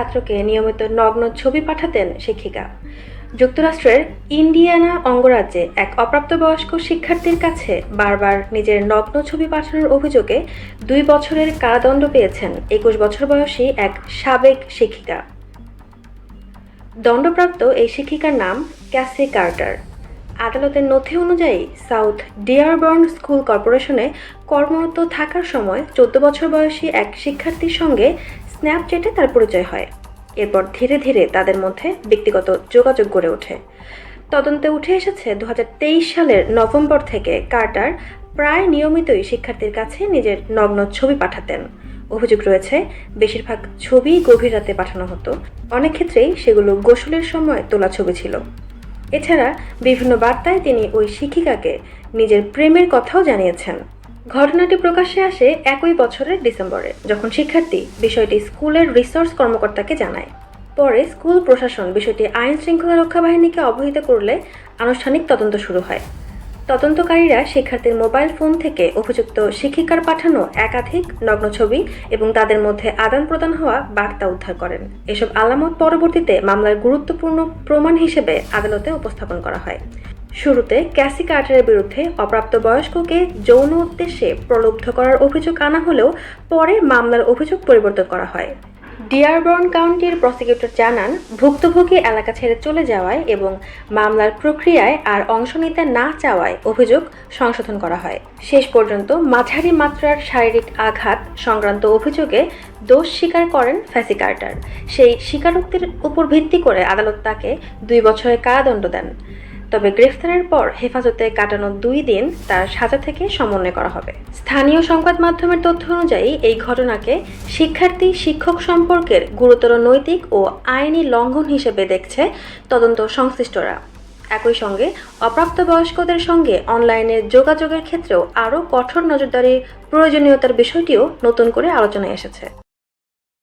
ছাত্রকে নিয়মিত নগ্ন ছবি পাঠাতেন শিক্ষিকা। যুক্তরাষ্ট্রের ইন্ডিয়ানা অঙ্গরাজ্যে এক অপ্রাপ্তবয়স্ক শিক্ষার্থীর কাছে বারবার নিজের নগ্ন ছবি পাঠানোর অভিযোগে 2 বছরের কারাদণ্ড পেয়েছেন 21 বছর বয়সী এক সাবেক শিক্ষিকা। দণ্ডপ্রাপ্ত এই শিক্ষিকার নাম ক্যাসি কার্টার। আদালতের নথি অনুযায়ী সাউথ ডিয়ারবার্ন স্কুল কর্পোরেশনে কর্মরত থাকার সময় 14 বছর বয়সী এক শিক্ষার্থীর সঙ্গে স্ন্যাপচ্যাটে তার পরিচয় হয়। এরপর ধীরে ধীরে তাদের মধ্যে ব্যক্তিগত যোগাযোগ গড়ে ওঠে। তদন্তে উঠে এসেছে 2023 সালের নভেম্বর থেকে কার্টার প্রায় নিয়মিতই শিক্ষার্থীর কাছে নিজের নগ্ন ছবি পাঠাতেন। অভিযোগ রয়েছে, বেশিরভাগ ছবি গভীর রাতে পাঠানো হতো। অনেক ক্ষেত্রেই সেগুলো গোসলের সময় তোলা ছবি ছিল। এছাড়া বিভিন্ন বার্তায় তিনি ওই শিক্ষিকাকে নিজের প্রেমের কথাও জানিয়েছেন। ঘটনাটি প্রকাশ্যে আসে একই বছরের ডিসেম্বরে, যখন শিক্ষার্থী বিষয়টি স্কুলের রিসোর্স কর্মকর্তাকে জানায়। পরে স্কুল প্রশাসন বিষয়টি আইন শৃঙ্খলা রক্ষা বাহিনীকে অবহিত করলে আনুষ্ঠানিক তদন্ত শুরু হয়। তদন্তকারীরা শিক্ষার্থীর মোবাইল ফোন থেকে অভিযুক্ত শিক্ষিকার পাঠানো একাধিক নগ্ন ছবি এবং তাদের মধ্যে আদান প্রদান হওয়া বার্তা উদ্ধার করেন। এসব আলামত পরবর্তীতে মামলার গুরুত্বপূর্ণ প্রমাণ হিসেবে আদালতে উপস্থাপন করা হয়। শুরুতে ক্যাসি কার্টারের বিরুদ্ধে অপ্রাপ্তবয়স্ককে যৌন উদ্দেশ্যে প্রলুব্ধ করার অভিযোগ আনা হলেও পরে মামলার অভিযোগ পরিবর্তন করা হয়। ডিয়ারবার্ন কাউন্টির প্রসিকিউটর জানান, ভুক্তভোগী এলাকা ছেড়ে চলে যাওয়ায় এবং মামলার প্রক্রিয়ায় আর অংশ নিতে না চাওয়ায় অভিযোগ সংশোধন করা হয়। শেষ পর্যন্ত মাঝারি মাত্রার শারীরিক আঘাত সংক্রান্ত অভিযোগে দোষ স্বীকার করেন ক্যাসি কার্টার। সেই স্বীকারোক্তির উপর ভিত্তি করে আদালত তাকে 2 বছরের কারাদণ্ড দেন। তবে গ্রেফতারের পর হেফাজতে কাটানো 2 দিন তার সাজা থেকে সমন্বয় করা হবে। স্থানীয় সংবাদ মাধ্যমের তথ্য অনুযায়ী এই ঘটনাকে শিক্ষার্থী শিক্ষক সম্পর্কের গুরুতর নৈতিক ও আইনি লঙ্ঘন হিসেবে দেখছে তদন্ত সংশ্লিষ্টরা। একই সঙ্গে অপ্রাপ্তবয়স্কদের সঙ্গে অনলাইনে যোগাযোগের ক্ষেত্রেও আরও কঠোর নজরদারির প্রয়োজনীয়তার বিষয়টিও নতুন করে আলোচনায় এসেছে।